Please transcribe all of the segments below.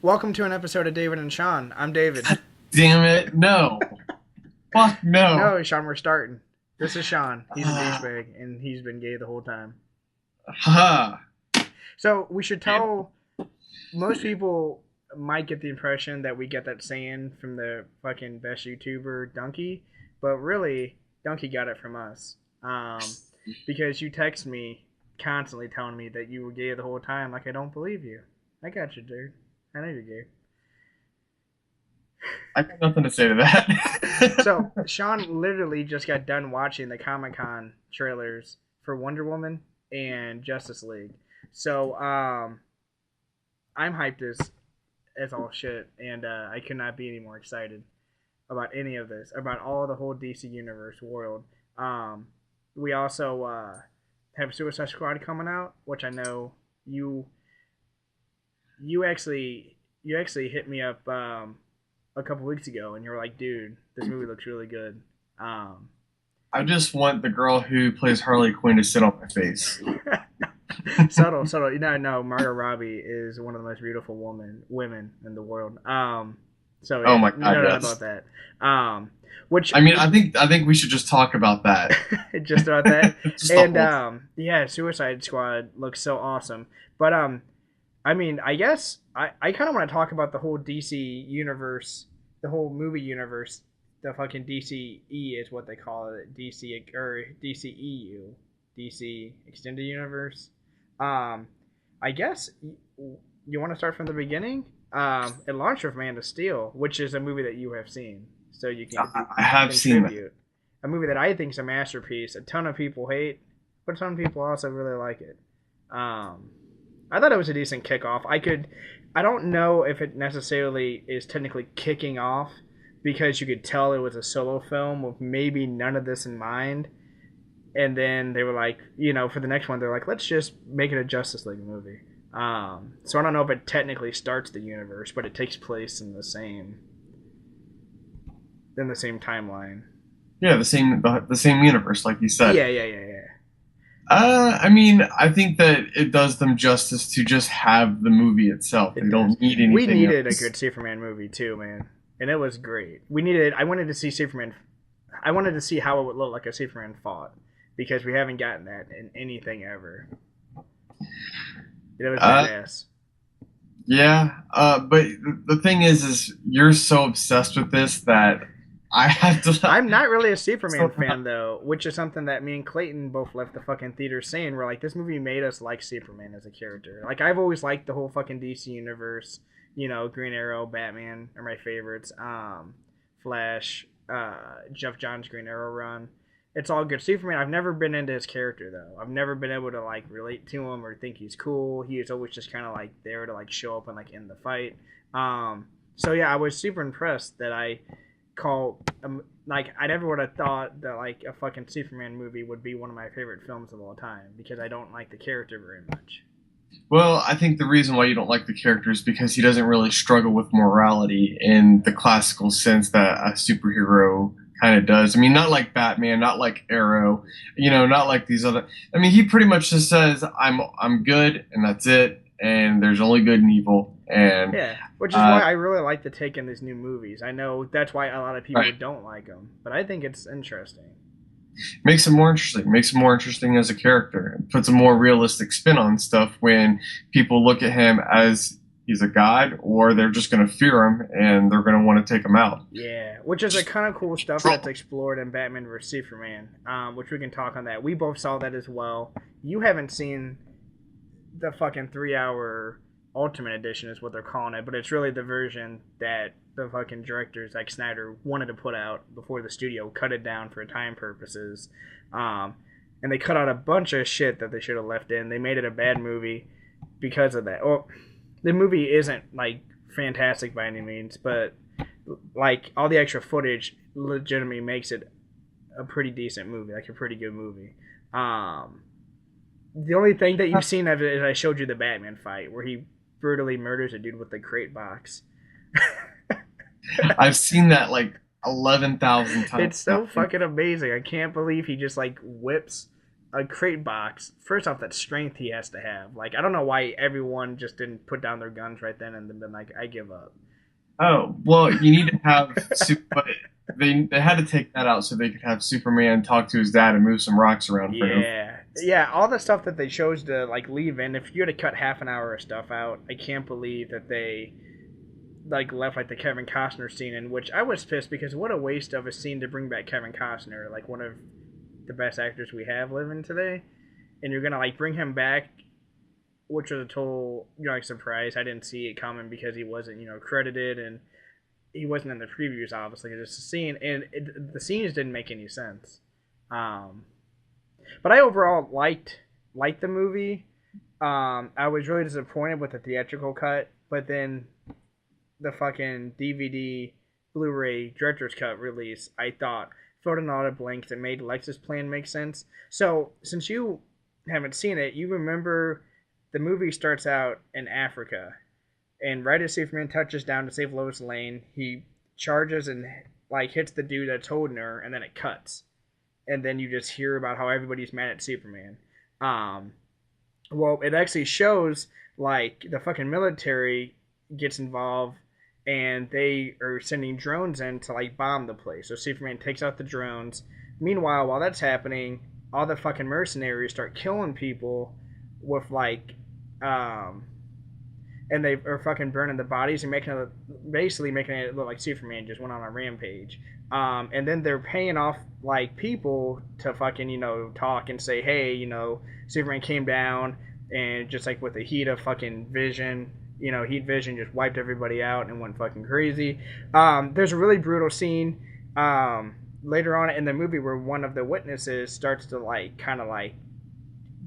Welcome to an episode of David and Shawn. I'm David. Damn it, no. Fuck no. No, Shawn, we're starting. This is Shawn. He's a douchebag, and he's been gay the whole time. Ha. So we should tell... Most people might get the impression that we get that saying from the fucking best YouTuber, Donkey. But really, Donkey got it from us. Because you text me constantly telling me that you were gay the whole time. Like, I don't believe you. I got you, dude. I know you're gay. I got nothing to say to that. So, Shawn literally just got done watching the Comic-Con trailers for Wonder Woman and Justice League. So, I'm hyped as all shit, and I could not be any more excited about any of this, about all the whole DC Universe world. We also have Suicide Squad coming out, which I know you actually hit me up a couple weeks ago, and you were like, "Dude, this movie looks really good." I just want the girl who plays Harley Quinn to sit on my face. subtle. No, Margot Robbie is one of the most beautiful women in the world. So oh my god, no doubt yes. about that. Which I mean, I think we should just talk about that. just about that. Just And yeah, Suicide Squad looks so awesome. But I mean, I guess I kind of want to talk about the whole DC universe, the whole movie universe. The fucking DCE is what they call it. DC or DCEU, DC Extended Universe. I guess you want to start from the beginning. It launched with Man of Steel, which is a movie that you have seen, so you can I have seen that. A movie that I think is a masterpiece. A ton of people hate, but some people also really like it. I thought it was a decent kickoff. I don't know if it necessarily is technically kicking off because you could tell it was a solo film with maybe none of this in mind. And then they were like, for the next one, they're like, let's just make it a Justice League movie. So I don't know if it technically starts the universe, but it takes place in the same timeline. Yeah, the same universe, like you said. Yeah. I mean, I think that it does them justice to just have the movie itself. They don't need anything. We needed else. a good Superman movie too, man, and it was great. I wanted to see Superman. I wanted to see how it would look like a Superman fought, because we haven't gotten that in anything ever. It was badass. Yeah, but the thing is you're so obsessed with this that I have to. I'm not really a Superman fan though, which is something that me and Clayton both left the fucking theater saying. We're like, this movie made us like Superman as a character. Like, I've always liked the whole fucking DC universe. Green Arrow, Batman are my favorites. Flash, Jeff Johns' Green Arrow run. It's all good. Superman, I've never been into his character though. I've never been able to like relate to him or think he's cool. He is always just kind of like there to like show up and like end the fight. So yeah, I was super impressed that I I never would have thought that like a fucking Superman movie would be one of my favorite films of all time, because I don't like the character very much. Well, I think the reason why you don't like the character is because he doesn't really struggle with morality in the classical sense that a superhero kind of does. I mean, not like Batman, not like Arrow, not like these other. I mean, he pretty much just says, "I'm good, and that's it, and there's only good and evil." And yeah, which is why I really like the take in these new movies. I know that's why a lot of people don't like them, but I think it's interesting. Makes him more interesting. Makes him more interesting as a character. It puts a more realistic spin on stuff when people look at him as he's a god, or they're just going to fear him and they're going to want to take him out. Yeah, which is a kind of cool stuff that's explored in Batman vs Superman, which we can talk on that. We both saw that as well. You haven't seen the fucking 3-hour Ultimate Edition is what they're calling it, but it's really the version that the fucking director Zack Snyder wanted to put out before the studio cut it down for time purposes. And they cut out a bunch of shit that they should have left in. They made it a bad movie because of that. Well, the movie isn't like fantastic by any means, but like all the extra footage legitimately makes it a pretty decent movie, like a pretty good movie. The only thing that you've seen of it is I showed you the Batman fight where he brutally murders a dude with the crate box. I've seen that like 11,000 times. It's so fucking amazing. I can't believe he just like whips a crate box. First off, that strength he has to have. Like, I don't know why everyone just didn't put down their guns right then and then been like, I give up. Oh, well, you need to have but they had to take that out so they could have Superman talk to his dad and move some rocks around for him. Yeah, all the stuff that they chose to like leave in. If you had to cut half an hour of stuff out, I can't believe that they like left like the Kevin Costner scene in, which I was pissed because what a waste of a scene to bring back Kevin Costner, like one of the best actors we have living today, and you're gonna like bring him back, which was a total like surprise. I didn't see it coming because he wasn't credited and he wasn't in the previews. Obviously, it's just a scene, and the scenes didn't make any sense. But I overall liked the movie. I was really disappointed with the theatrical cut, but then the fucking DVD Blu-ray director's cut release, I thought filled in a lot of blanks and made Lex's plan make sense. So since you haven't seen it, you remember the movie starts out in Africa, and right as Superman touches down to save Lois Lane, he charges and like hits the dude that's holding her, and then it cuts, and then you just hear about how everybody's mad at Superman. Well, it actually shows like the fucking military gets involved, and they are sending drones in to like bomb the place. So Superman takes out the drones. Meanwhile, while that's happening, all the fucking mercenaries start killing people with like and they are fucking burning the bodies and basically making it look like Superman just went on a rampage. And then they're paying off like people to fucking talk and say, hey, Superman came down and just like with the heat of fucking vision, heat vision just wiped everybody out and went fucking crazy. There's a really brutal scene later on in the movie where one of the witnesses starts to like kind of like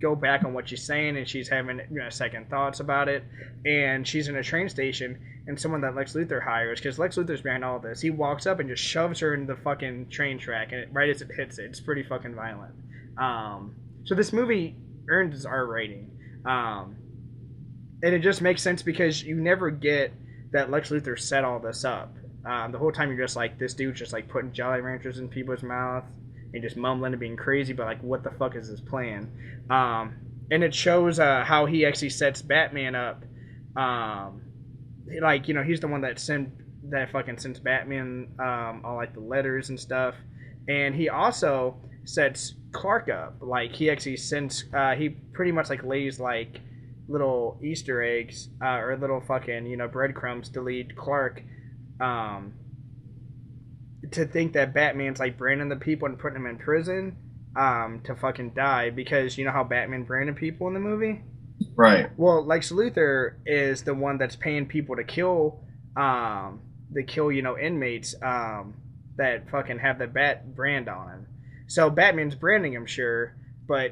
go back on what she's saying, and she's having second thoughts about it, and she's in a train station, and someone that Lex Luthor hires, because Lex Luthor's behind all this, he walks up and just shoves her into the fucking train track, and right as it hits it, it's pretty fucking violent. So this movie earned its R rating, and it just makes sense because you never get that Lex Luthor set all this up. The whole time you're just like, this dude's just like putting Jolly Ranchers in people's mouths and just mumbling and being crazy, but like, what the fuck is his plan? And it shows how he actually sets Batman up. Like, he's the one that fucking sends Batman all like the letters and stuff, and he also sets Clark up. Like, he actually sends he pretty much like lays like little Easter eggs or little fucking breadcrumbs to lead Clark to think that Batman's like branding the people and putting them in prison to fucking die, because you know how Batman branded people in the movie? Right. Well, Lex Luthor is the one that's paying people to kill inmates that fucking have the Bat brand on him. So Batman's branding him, sure, but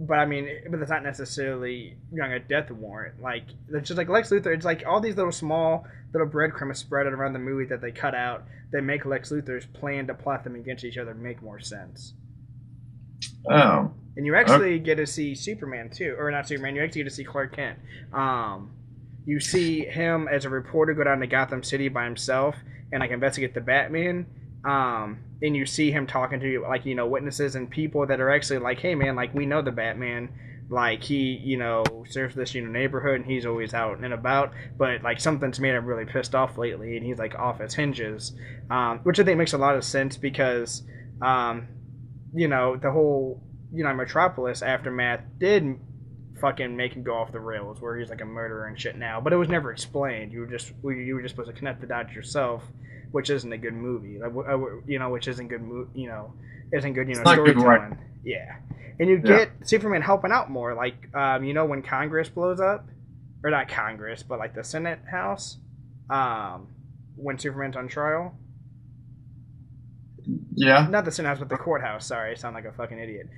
but it's not necessarily a death warrant. Like, it's just like Lex Luthor. It's like all these little breadcrumbs spread around the movie that they cut out that make Lex Luthor's plan to plot them against each other make more sense. Oh. And you actually get to see Superman too, or not Superman. You actually get to see Clark Kent. You see him as a reporter go down to Gotham City by himself and like investigate the Batman. And you see him talking to like witnesses and people that are actually like, hey man, like we know the Batman, like he serves this neighborhood and he's always out and about, but like something's made him really pissed off lately and he's like off his hinges, which I think makes a lot of sense because the whole Metropolis aftermath did fucking make him go off the rails where he's like a murderer and shit now, but it was never explained. You were just supposed to connect the dots yourself, which isn't a good movie, which isn't good, isn't good, storytelling. Yeah, and you get Superman helping out more, like, when Congress blows up, or not Congress, but like the Senate House, when Superman's on trial. Yeah. Not the Senate House, but the courthouse. Sorry, I sound like a fucking idiot.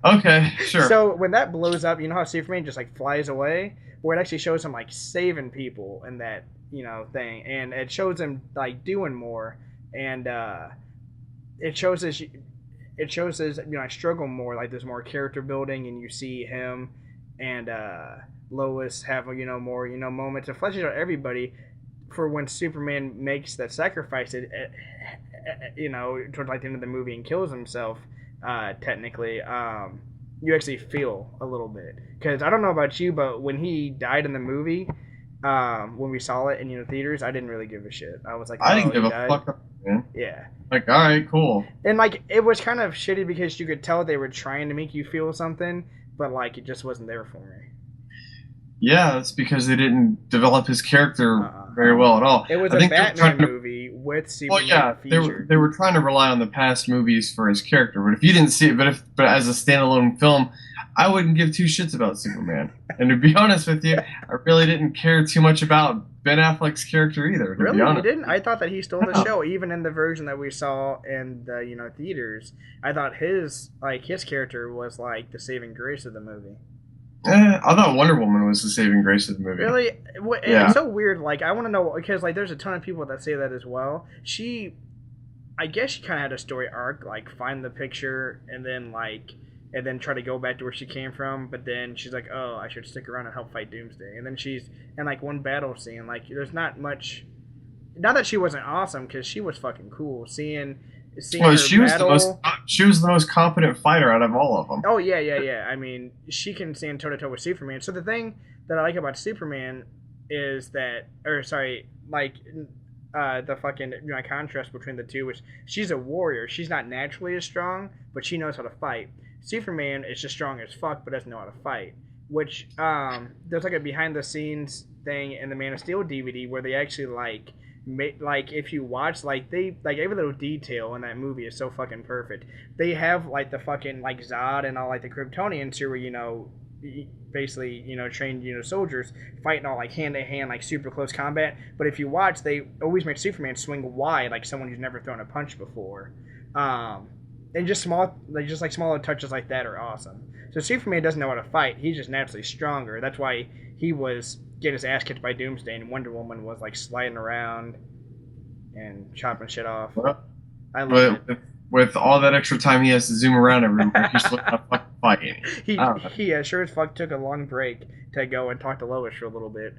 Okay, sure. So when that blows up, you know how Superman just like flies away, where it actually shows him like saving people in that thing, and it shows him like doing more, and it shows his struggle more, like there's more character building, and you see him and Lois have more moments. It fleshes out everybody for when Superman makes that sacrifice towards like the end of the movie and kills himself. technically. You actually feel a little bit because I don't know about you, but when he died in the movie, when we saw it in theaters, I didn't really give a shit. I was like, I oh, didn't give he a died. fuck, man. Yeah. Like, all right, cool. And like it was kind of shitty because you could tell they were trying to make you feel something, but like it just wasn't there for me. Yeah, that's because they didn't develop his character Uh-uh. very well at all. It was I a think they were Batman trying to, movie with well, Superman yeah, featured. they were trying to rely on the past movies for his character. But if you didn't see it, but as a standalone film, I wouldn't give two shits about Superman. And to be honest with you, I really didn't care too much about Ben Affleck's character either. To be Really, you honest, didn't? I thought that he stole the No. show, even in the version that we saw in the theaters. I thought his character was like the saving grace of the movie. I thought Wonder Woman was the saving grace of the movie. Really, Yeah. it's so weird. Like I want to know because like there's a ton of people that say that as well. I guess she kind of had a story arc, like find the picture and then try to go back to where she came from. But then she's like, oh, I should stick around and help fight Doomsday. And then she's in like one battle scene. Like there's not much. Not that she wasn't awesome because she was fucking cool. Seeing Well, her she was battle. she was the most competent fighter out of all of them. Oh yeah. I mean, she can stand toe to toe with Superman. So the thing that I like about Superman is that, or sorry, like the fucking contrast between the two is she's a warrior. She's not naturally as strong, but she knows how to fight. Superman is just strong as fuck, but doesn't know how to fight. Which there's like a behind the scenes thing in the Man of Steel DVD where they actually like if you watch they like every little detail in that movie is so fucking perfect. They have like the fucking like Zod and all like the Kryptonians who were basically trained soldiers fighting all like hand to hand like super close combat. But if you watch, they always make Superman swing wide like someone who's never thrown a punch before. And just smaller touches like that are awesome. So Superman doesn't know how to fight. He's just naturally stronger. That's why he was getting his ass kicked by Doomsday, and Wonder Woman was like sliding around and chopping shit off. Well, I love it. With all that extra time he has to zoom around everywhere, he's looking at fucking fighting. He sure as fuck took a long break to go and talk to Lois for a little bit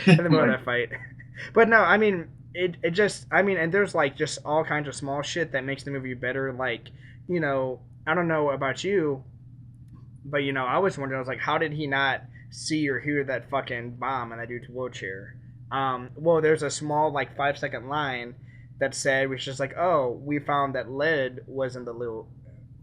in the middle of that fight. But no, I mean, it just, I mean, and there's like just all kinds of small shit that makes the movie better. Like, I don't know about you, but I was wondering, I was like, how did he not see or hear that fucking bomb in that dude's wheelchair? Well, there's a small like 5-second line that said, which is like, oh, we found that lead was in the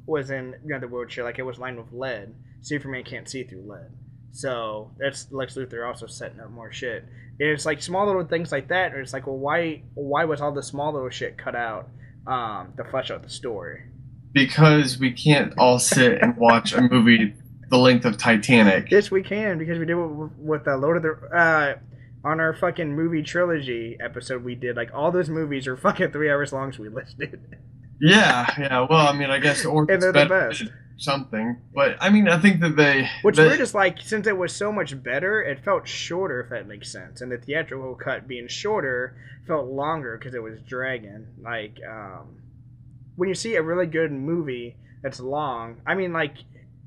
wheelchair, like it was lined with lead. Superman can't see through lead. So that's Lex Luthor also setting up more shit. It's like small little things like that, or it's like, well, why was all the small little shit cut out to flesh out the story? Because we can't all sit and watch a movie the length of Titanic. Yes, we can, because we did it with Lord of the on our fucking movie trilogy episode we did. Like all those movies are fucking 3 hours long, so we listed. Yeah. Well, I mean, I guess or and they're the best. Something, but I mean, I think that What's weird is like since it was so much better, it felt shorter, if that makes sense. And the theatrical cut being shorter felt longer because it was dragging. Like when you see a really good movie that's long, I mean, like,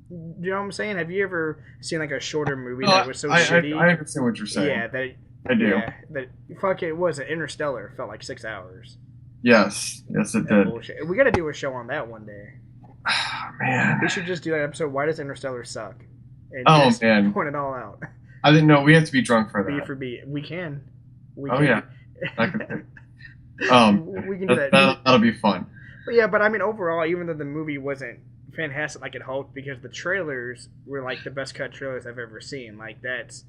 you know what I'm saying? Have you ever seen like a shorter movie that was so shitty? I understand what you're saying. Yeah, I do. Yeah, fuck it was Interstellar. It felt like 6 hours. Yes, it did. Bullshit. We got to do a show on that one day. Man, we should just do that episode. Why does Interstellar suck? And just man, point it all out. I didn't know we have to be drunk for that. B for B. We can. We can. Yeah. We can do that. That'll be fun. But I mean, overall, even though the movie wasn't fantastic like it hoped, because the trailers were like the best cut trailers I've ever seen. Like that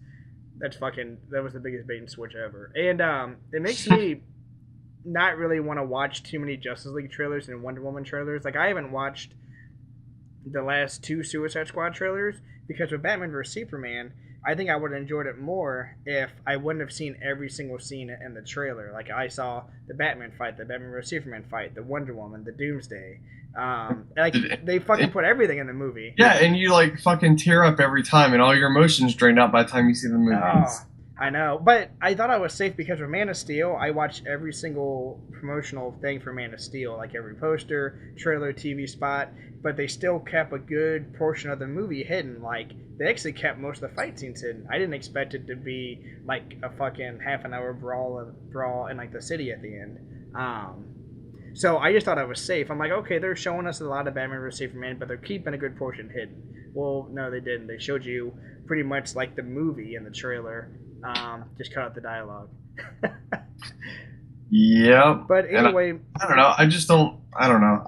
was the biggest bait and switch ever. And it makes me not really want to watch too many Justice League trailers and Wonder Woman trailers. Like I haven't watched the last 2 Suicide Squad trailers because with Batman vs Superman, I think I would have enjoyed it more if I wouldn't have seen every single scene in the trailer. Like I saw the Batman fight, the Batman vs Superman fight, the Wonder Woman, the Doomsday. They fucking put everything in the movie. Yeah, and you like fucking tear up every time, and all your emotions drained out by the time you see the movie. I know, but I thought I was safe because with Man of Steel, I watched every single promotional thing for Man of Steel, like every poster, trailer, TV spot, but they still kept a good portion of the movie hidden. Like, they actually kept most of the fight scenes hidden. I didn't expect it to be, like, a fucking half-an-hour brawl in, like, the city at the end. So I just thought I was safe. I'm like, okay, they're showing us a lot of Batman vs Superman, but they're keeping a good portion hidden. Well, no, they didn't. They showed you pretty much like the movie in the trailer. Just cut out the dialogue. Yep. But And anyway, I don't know. I just don't. I don't know.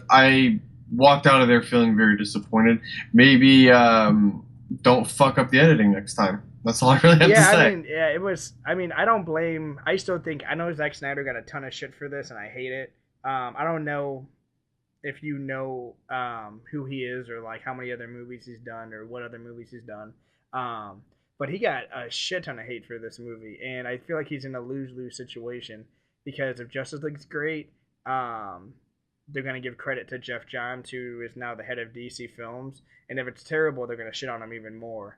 I walked out of there feeling very disappointed. Maybe don't fuck up the editing next time. That's all I really have to yeah, say. it was. I mean, I don't blame. I still think I know Zack Snyder got a ton of shit for this, and I hate it. I don't know if you know who he is or like how many other movies he's done or what other movies he's done. But he got a shit ton of hate for this movie, and I feel like he's in a lose-lose situation because if Justice League's great, they're gonna give credit to Jeff Johns, who is now the head of DC Films, and if it's terrible, they're gonna shit on him even more.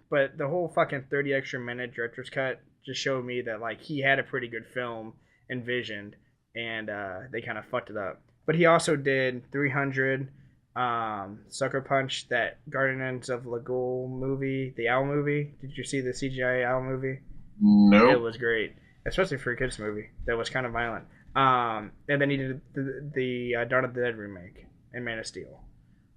But the whole fucking 30 extra minute director's cut just showed me that like he had a pretty good film envisioned, and they kind of fucked it up. But he also did 300, Sucker Punch, that Guardians of Legal movie, the Owl movie. Did you see the CGI Owl movie? Nope. It was great, especially for a kids movie that was kind of violent. And then he did the Dawn of the Dead remake and Man of Steel.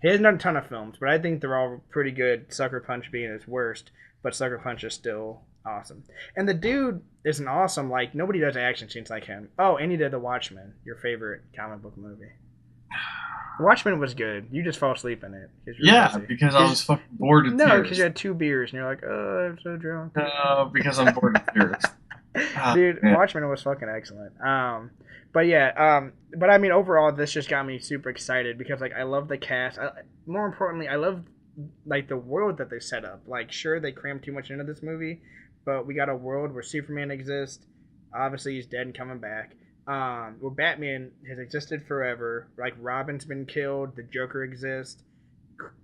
He hasn't done a ton of films, but I think they're all pretty good. Sucker Punch being his worst, but Sucker Punch is still awesome. And the dude is an awesome, like, nobody does action scenes like him. Oh, and he did The Watchman, your favorite comic book movie. Watchmen was good. You just fall asleep in it. Yeah, because I was fucking bored to tears. No, because you had 2 beers, and you're like, oh, I'm so drunk. No, because I'm bored to tears. Dude, man. Watchmen was fucking excellent. But yeah, but I mean, overall, this just got me super excited because, like, I love the cast. More importantly, I love, like, the world that they set up. Like, sure, they crammed too much into this movie, but we got a world where Superman exists. Obviously, he's dead and coming back. Where Batman has existed forever. Like, Robin's been killed. The Joker exists.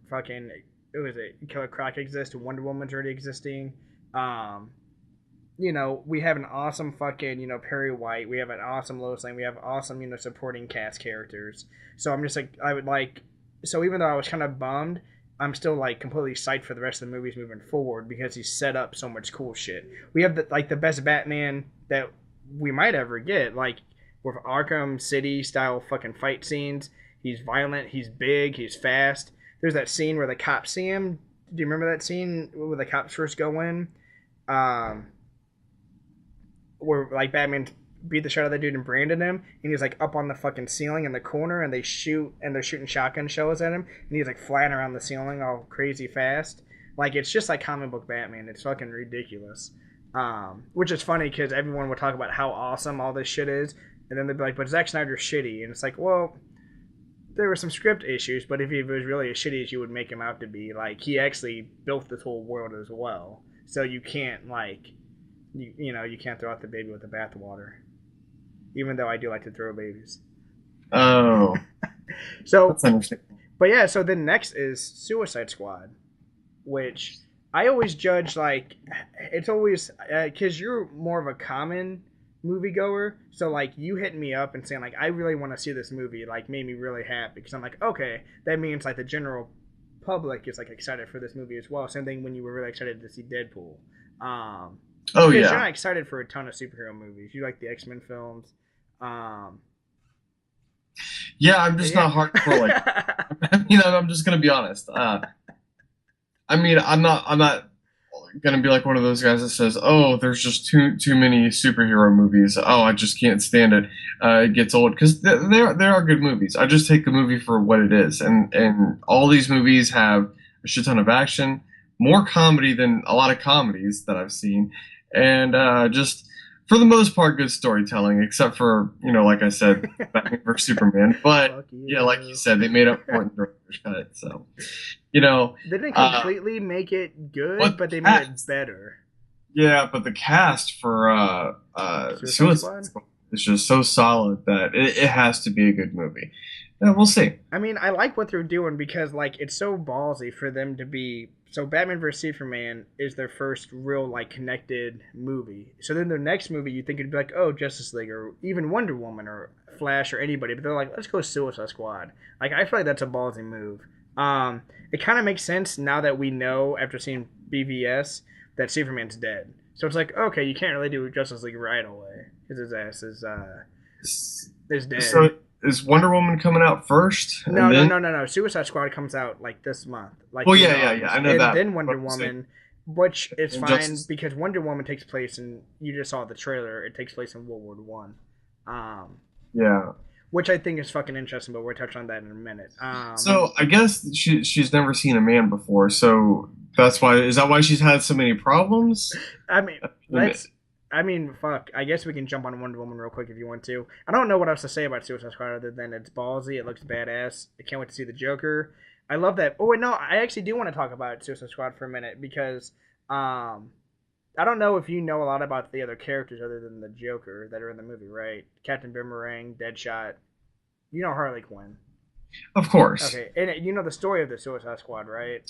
Fucking, who is it? Killer Croc exists. Wonder Woman's already existing. You know, we have an awesome fucking, you know, Perry White. We have an awesome Lois Lane. We have awesome, you know, supporting cast characters. So I'm just like, I would like, so even though I was kind of bummed, I'm still like completely psyched for the rest of the movies moving forward because he's set up so much cool shit. We have the best Batman that we might ever get, like with Arkham City style fucking fight scenes. He's violent, he's big, he's fast. There's that scene where the cops see him. Do you remember that scene where the cops first go in? Where like Batman beat the shit out of that dude and branded him, and he's like up on the fucking ceiling in the corner, and they're shooting shotgun shells at him, and he's like flying around the ceiling all crazy fast. Like, it's just like comic book Batman. It's fucking ridiculous. Which is funny because everyone would talk about how awesome all this shit is, and then they'd be like, but Zack Snyder's shitty, and it's like, well, there were some script issues, but if he was really as shitty as you would make him out to be, like, he actually built this whole world as well. So you can't like. You know, you can't throw out the baby with the bathwater. Even though I do like to throw babies. Oh. So, that's interesting. But yeah, so then next is Suicide Squad, which I always judge, like, it's always, because you're more of a common moviegoer, so, like, you hitting me up and saying, like, I really want to see this movie, like, made me really happy, because I'm like, okay, that means, like, the general public is, like, excited for this movie as well. Same thing when you were really excited to see Deadpool. Oh, because yeah. you're not excited for a ton of superhero movies. You like the X-Men films. Yeah, I'm just not hardcore like. You know, I'm just gonna be honest. I mean, I'm not gonna be like one of those guys that says, "Oh, there's just too many superhero movies. Oh, I just can't stand it. It gets old." Because there are good movies. I just take the movie for what it is, and all these movies have a shit ton of action, more comedy than a lot of comedies that I've seen. And just for the most part, good storytelling, except for, you know, like I said, Batman vs Superman. But yeah, like you said, they made up for it in director's cut. So, you know, they didn't completely make it good, but they made it better. Yeah, but the cast for Suicide Squad is just so solid that it has to be a good movie. Yeah, we'll see. I mean, I like what they're doing because, like, it's so ballsy for them to be. So Batman vs Superman is their first real, like, connected movie. So then their next movie, you think it'd be like, oh, Justice League or even Wonder Woman or Flash or anybody, but they're like, let's go Suicide Squad. Like, I feel like that's a ballsy move. It kind of makes sense now that we know after seeing BVS that Superman's dead. So it's like, okay, you can't really do Justice League right away because his ass is is dead. So is Wonder Woman coming out first? No, no, no, no, no. Suicide Squad comes out like this month. Like well, yeah. I know and that. then Wonder Woman, which is fine because Wonder Woman takes place in. You just saw the trailer. It takes place in World War One. Yeah. Which I think is fucking interesting, but we'll touch on that in a minute. So I guess she's never seen a man before, so that's why. Is that why she's had so many problems? I mean, fuck. I guess we can jump on Wonder Woman real quick if you want to. I don't know what else to say about Suicide Squad other than it's ballsy. It looks badass. I can't wait to see the Joker. I love that. Oh wait, no, I actually do want to talk about Suicide Squad for a minute because I don't know if you know a lot about the other characters other than the Joker that are in the movie, right? Captain Boomerang, Deadshot. You know Harley Quinn. Of course. Okay, and you know the story of the Suicide Squad, right?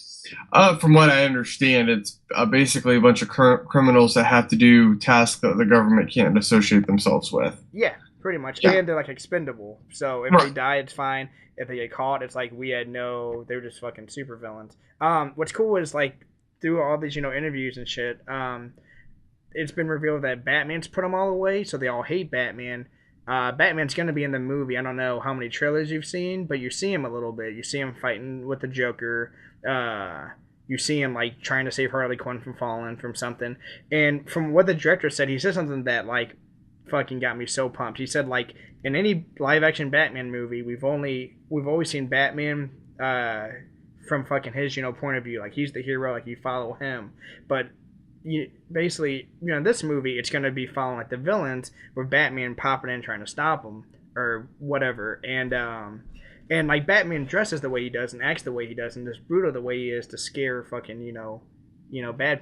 From what I understand, it's basically a bunch of criminals that have to do tasks that the government can't associate themselves with. Yeah, pretty much. Yeah. And they're like expendable. So if they die, it's fine. If they get caught, it's like they're just fucking super villains. What's cool is like through all these interviews and shit, it's been revealed that Batman's put them all away, so they all hate Batman. Batman's going to be in the movie. I don't know how many trailers you've seen, but you see him a little bit. You see him fighting with the Joker. You see him like trying to save Harley Quinn from falling from something. And from what the director said, he said something that like fucking got me so pumped. He said like in any live action Batman movie, we've always seen Batman from fucking his point of view. Like he's the hero, like you follow him. But basically, this movie, it's going to be following like the villains with Batman popping in trying to stop them or whatever. And like Batman dresses the way he does and acts the way he does and is brutal the way he is to scare fucking bad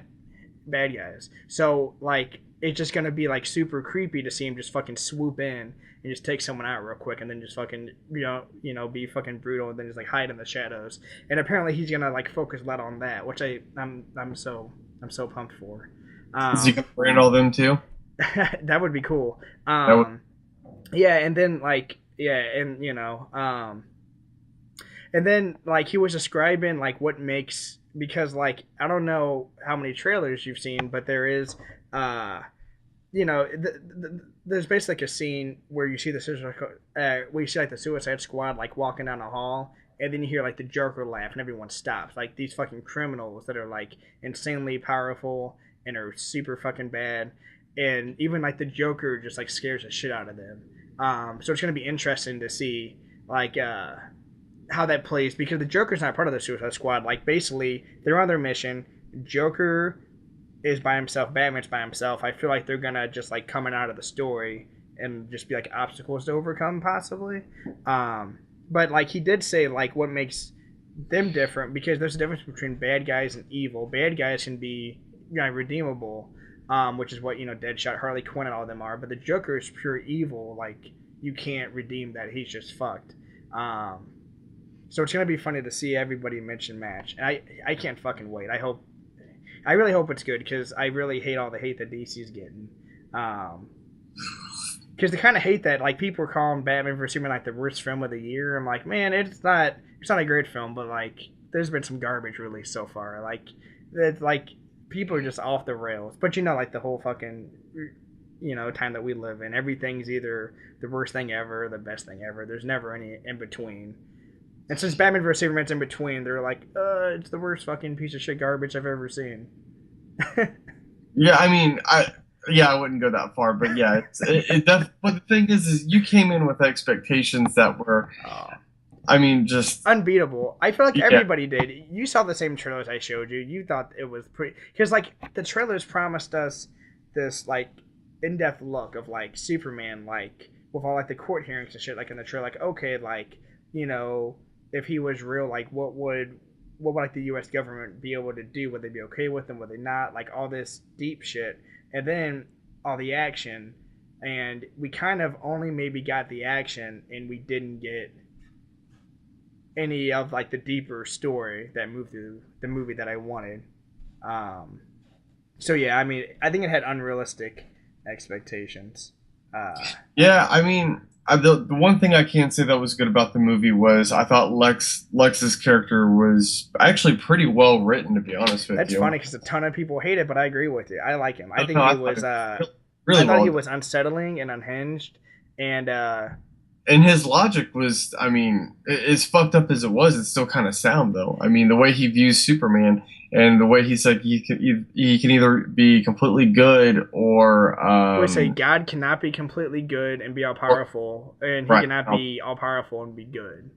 guys. So like it's just going to be like super creepy to see him just fucking swoop in and just take someone out real quick and then just fucking be fucking brutal and then just like hide in the shadows. And apparently he's going to like focus a lot on that, which I'm so pumped for. Is he gonna brand all them too? That would be cool. Yeah, and then like and then like he was describing like what makes, because like I don't know how many trailers you've seen, but there is there's basically like a scene where you see the Suicide Squad like walking down a hall. And then you hear like the Joker laugh and everyone stops. Like these fucking criminals that are like insanely powerful and are super fucking bad. And even like the Joker just like scares the shit out of them. So it's going to be interesting to see like how that plays, because the Joker's not part of the Suicide Squad. Like basically they're on their mission. Joker is by himself. Batman's by himself. I feel like they're going to just like coming out of the story and just be like obstacles to overcome possibly. But like he did say like what makes them different, because there's a difference between bad guys and evil. Bad guys can be redeemable, which is what Deadshot, Harley Quinn, and all of them are. But the Joker is pure evil. Like you can't redeem that. He's just fucked. So it's gonna be funny to see everybody mention match. And I can't fucking wait. I really hope it's good, because I really hate all the hate that DC's getting. Because they kind of hate that, like people are calling Batman vs Superman like the worst film of the year. I'm like, man, it's not a great film, but like there's been some garbage released so far. Like it's like people are just off the rails. But like the whole fucking time that we live in, everything's either the worst thing ever or the best thing ever. There's never any in between. And since Batman vs Superman's in between, they're like, it's the worst fucking piece of shit garbage I've ever seen. Yeah, I mean, I wouldn't go that far, but yeah, but the thing is you came in with expectations that were, just unbeatable. I feel like everybody did. You saw the same trailers I showed you. You thought it was pretty, because like the trailers promised us this like in-depth look of like Superman, like with all like the court hearings and shit, like in the trailer, like okay, like if he was real, like what would like the U.S. government be able to do? Would they be okay with him? Would they not? Like all this deep shit. And then all the action, and we kind of only maybe got the action, and we didn't get any of like the deeper story that moved through the movie that I wanted. So yeah, I mean, I think it had unrealistic expectations. Yeah, I mean, the one thing I can say that was good about the movie was I thought Lex's character was actually pretty well written, to be honest with you. That's funny because a ton of people hate it, but I agree with you. I like him. I think he was really I thought he was unsettling and unhinged, and And his logic was, I mean, as fucked up as it was, it's still kind of sound though. I mean, the way he views Superman and the way he's like he can either be completely good We say God cannot be completely good and be all powerful, and he right, cannot be all powerful and be good.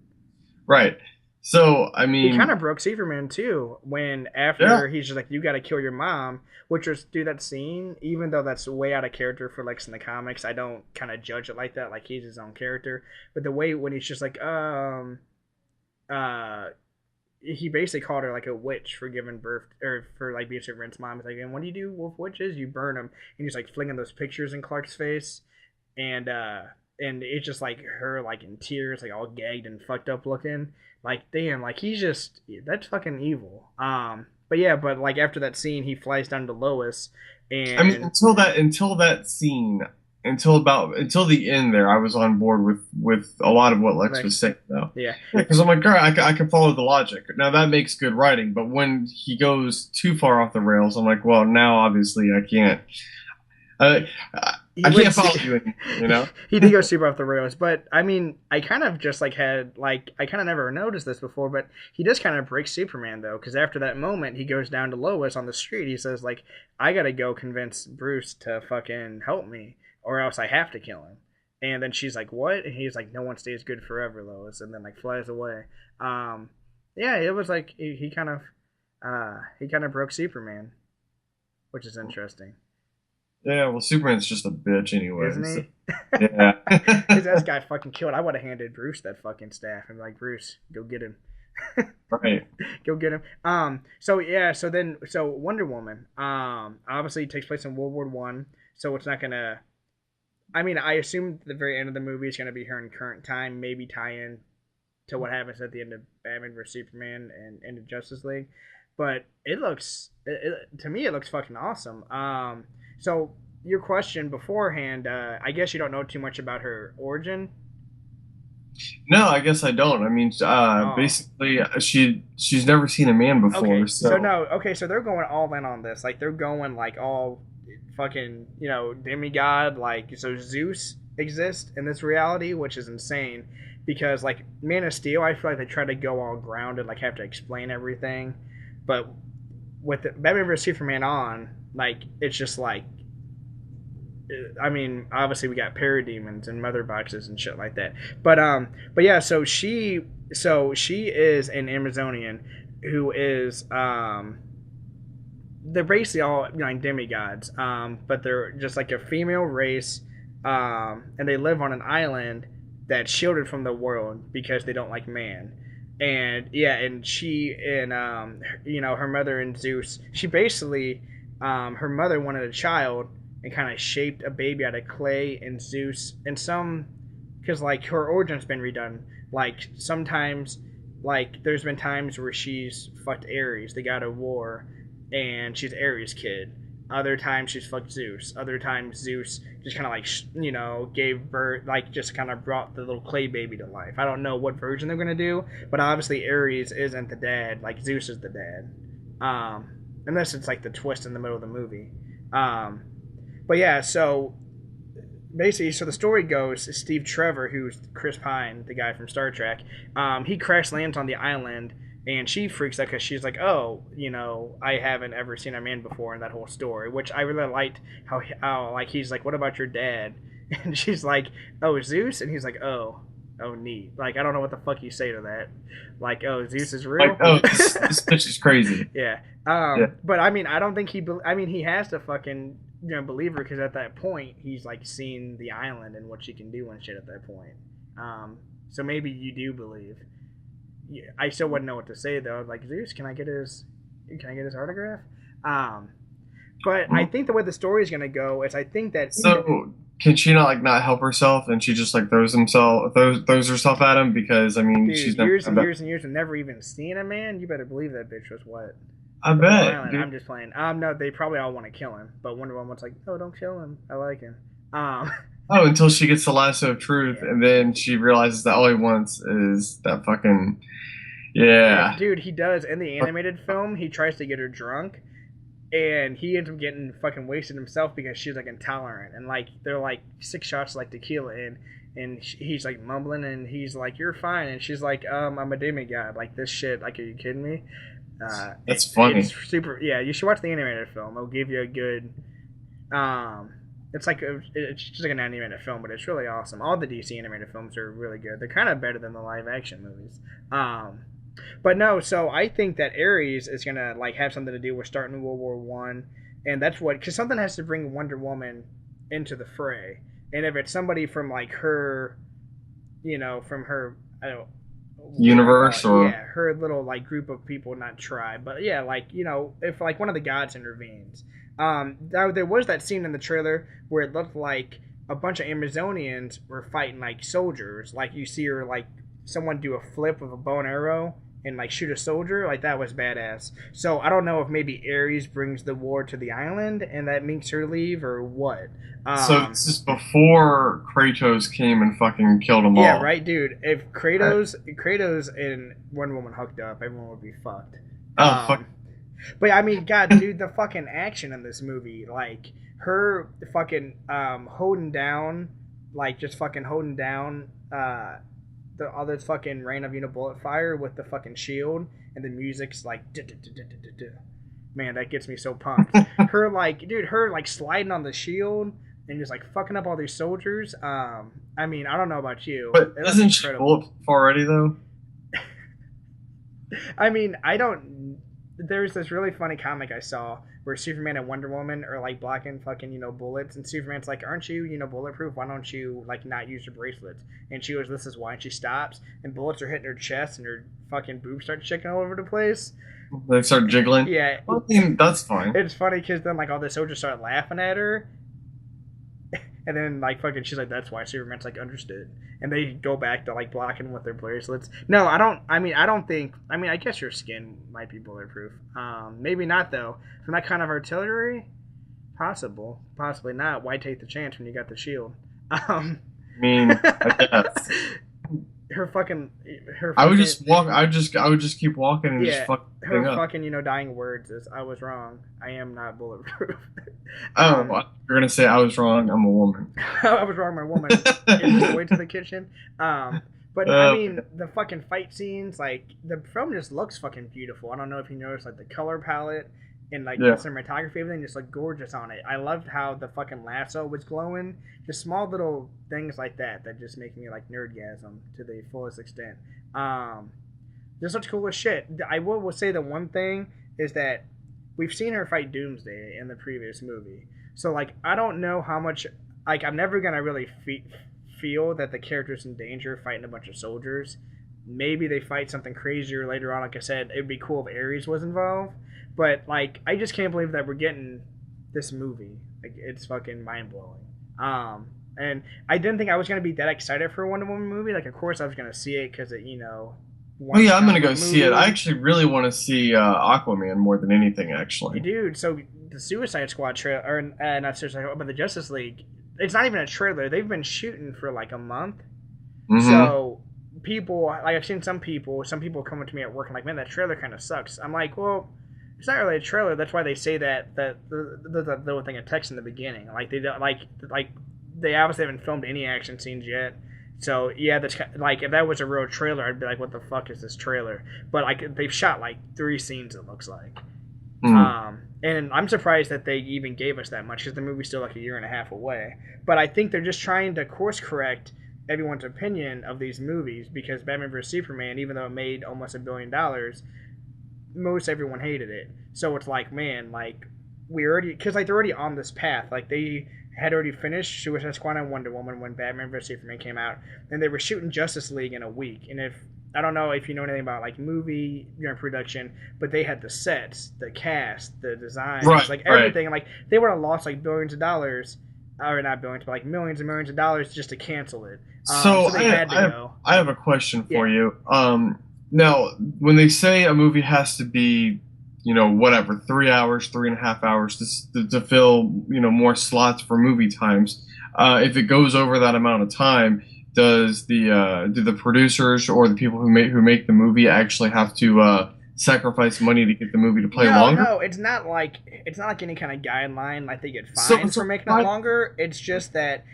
right. So I He mean, kind of broke Superman too when yeah, after he's just like, you got to kill your mom, which was do that scene. Even though that's way out of character for Lex in the comics, I don't kind of judge it like that. Like he's his own character, but the way when he's just like, uh, he basically called her like a witch for giving birth or for like being Superman's mom. He's like, and what do you do with witches? You burn them. And he's like flinging those pictures in Clark's face, and it's just like her like in tears, like all gagged and fucked up looking. Like damn, like he's just that's fucking evil. But yeah, but like after that scene, he flies down to Lois, I mean, and until that scene, until the end there, I was on board with a lot of what Lex like was saying though. yeah, Because I'm like, all right, I can follow the logic. Now that makes good writing, but when he goes too far off the rails, I'm like, well, now obviously I can't. I, I can't follow you, you know? He did go super off the rails, but I mean, I kind of just like had like I kind of never noticed this before, but he does kind of break Superman though, because after that moment, he goes down to Lois on the street. He says like, "I gotta go convince Bruce to fucking help me, or else I have to kill him." And then she's like, "What?" And he's like, "No one stays good forever, Lois," and then like flies away. Um, yeah, it was like he kind of broke Superman, which is interesting. Yeah, well, Superman's just a bitch anyway. Isn't So, he? yeah. His ass got fucking killed. I would have handed Bruce that fucking staff and be like, Bruce, go get him. Right. Go get him. So yeah, so Wonder Woman, obviously takes place in World War I, so it's not gonna I mean, I assume the very end of the movie is gonna be her in current time, maybe tie in to what happens at the end of Batman vs Superman and end of Justice League. But to me it looks fucking awesome. So your question beforehand, I guess you don't know too much about her origin. No, I guess I don't. I mean, Oh, basically, she's never seen a man before, okay. So so no, okay. So they're going all in on this. Like they're going like all fucking demigod. Like so Zeus exists in this reality, which is insane. Because like Man of Steel, I feel like they try to go all grounded, like have to explain everything. But with Batman vs Superman on, like it's just like I mean, obviously we got parademons and mother boxes and shit like that. But yeah, so she is an Amazonian who is they're basically all demigods, but they're just like a female race, and they live on an island that's shielded from the world because they don't like man. And yeah, and she and her mother and Zeus, she basically her mother wanted a child and kind of shaped a baby out of clay and Zeus and some because like her origin's been redone. Like sometimes, like there's been times where she's fucked Ares, the god of war, and she's Ares' kid. Other times she's fucked Zeus. Other times Zeus just kind of like gave birth, like just kind of brought the little clay baby to life. I don't know what version they're gonna do, but obviously Ares isn't the dad. Like Zeus is the dad. Unless it's like the twist in the middle of the movie. Um, but yeah, so basically, so the story goes, Steve Trevor, who's Chris Pine, the guy from Star Trek, he crash lands on the island, and she freaks out because she's like, oh, I haven't ever seen a man before in that whole story, which I really liked how like he's like, what about your dad? And she's like, oh, Zeus, and he's like, oh, neat. Like I don't know what the fuck you say to that. Like, oh, Zeus is real. like, oh, this bitch is crazy. Yeah. Yeah. But I mean, I don't think I mean, he has to fucking believe her because at that point he's like seen the island and what she can do and shit at that point. So maybe you do believe. Yeah, I still wouldn't know what to say though. Like Zeus, can I get his autograph? Um, but I think the way the story is gonna go is I think that So can she not help herself, and she just like throws herself at him because I mean dude, she's never years had and that. years and years and never even seen a man. You better believe that bitch was what. I From Long bet, Island. dude. I'm just playing. No, they probably all want to kill him, but Wonder Woman's like, no, don't kill him. I like him. Um, Oh, until she gets the lasso of truth, yeah. and then she realizes that all he wants is that fucking Yeah, yeah. dude, he does. In the animated film, he tries to get her drunk, and he ends up getting fucking wasted himself because she's like intolerant, and like they're like 6 shots like tequila in, and he's like mumbling, and he's like, "You're fine," and she's like, "I'm a demigod. Like this shit. Like, are you kidding me?" That's funny. It's super. Yeah, you should watch the animated film. It'll give you a good. It's like it's just like an animated film, but it's really awesome. All the DC animated films are really good. They're kind of better than the live action movies. But no, so I think that Ares is gonna like have something to do with starting World War One, and that's what, because something has to bring Wonder Woman into the fray, and if it's somebody from like her, from her, I don't universe, or yeah, her little like group of people, not tribe, but yeah, like if like one of the gods intervenes. There was that scene in the trailer where it looked like a bunch of Amazonians were fighting like soldiers, like you see her like someone do a flip with a bow and arrow and like shoot a soldier. Like that was badass. So I don't know if maybe Ares brings the war to the island and that makes her leave or what. So this is before Kratos came and fucking killed them all. Yeah, right, dude. If Kratos and Wonder Woman hooked up, everyone would be fucked. Fuck. But I mean, God, dude, the fucking action in this movie, like her fucking holding down, like just fucking holding down all this fucking rain of bullet fire with the fucking shield, and the music's like, man, that gets me so pumped. Her like sliding on the shield and just like fucking up all these soldiers. I mean, I don't know about you, but isn't she bulletproof already though? I mean, I don't. There's this really funny comic I saw where Superman and Wonder Woman are like blocking fucking bullets, and Superman's like, "Aren't you bulletproof? Why don't you like not use your bracelets?" And she goes, "This is why." And she stops, and bullets are hitting her chest, and her fucking boobs start shaking all over the place. They start jiggling. Yeah, I mean, that's fine. It's funny because then like all the soldiers start laughing at her, and then like fucking she's like, "That's why." Superman's like, "Understood." And they go back to like blocking with their bracelets. No, I don't. I mean, I don't think. I mean, I guess your skin might be bulletproof. Maybe not though. From that kind of artillery, possibly not. Why take the chance when you got the shield? I mean, I guess. I would just walk. I would just keep walking and just fuck. Her fucking dying words is, "I was wrong. I am not bulletproof." You're gonna say I was wrong. I'm a woman. I was wrong. My woman is just way to the kitchen. But I mean, the fucking fight scenes, like the film just looks fucking beautiful. I don't know if you noticed, like the color palette and like the cinematography, everything just looked gorgeous on it. I loved how the fucking lasso was glowing. Just small little things like that just make me like nerdgasm to the fullest extent. Just such cool as shit. I will say the one thing is that we've seen her fight Doomsday in the previous movie. So like I don't know how much, like I'm never gonna really feel that the character's in danger fighting a bunch of soldiers. Maybe they fight something crazier later on. Like I said, it'd be cool if Ares was involved. But like I just can't believe that we're getting this movie. Like it's fucking mind blowing. And I didn't think I was gonna be that excited for a Wonder Woman movie. Like of course I was gonna see it because it Oh yeah, I'm gonna go see it. I actually really want to see Aquaman more than anything, actually. Dude, so the Suicide Squad trailer, or not Suicide Squad, but the Justice League. It's not even a trailer. They've been shooting for like a month. Mm-hmm. So people, like I've seen some people coming to me at work and like, man, that trailer kind of sucks. I'm like, well, it's not really a trailer. That's why they say that the little thing of text in the beginning. Like they don't like they obviously haven't filmed any action scenes yet. So yeah, that's like if that was a real trailer, I'd be like, "What the fuck is this trailer?" But like they've shot like 3 scenes. It looks like, and I'm surprised that they even gave us that much because the movie's still like a year and a half away. But I think they're just trying to course correct everyone's opinion of these movies because Batman vs Superman, even though it made almost $1 billion, most everyone hated it. So it's like, man, like we already because like they're already on this path. Like they had already finished Suicide Squad and Wonder Woman when Batman vs Superman came out, and they were shooting Justice League in a week. And if I don't know if you know anything about like movie production, but they had the sets, the cast, the designs, like everything. Like they would have lost like billions of dollars, or not billions, but like millions and millions of dollars just to cancel it. So they had to go. I have a question for you. Now, when they say a movie has to be, whatever, 3 hours, 3.5 hours to fill, more slots for movie times. If it goes over that amount of time, do the producers or the people who make the movie actually have to sacrifice money to get the movie to play No, longer? no, it's not like any kind of guideline. I think it's So, fine so for making it why- longer. It's just that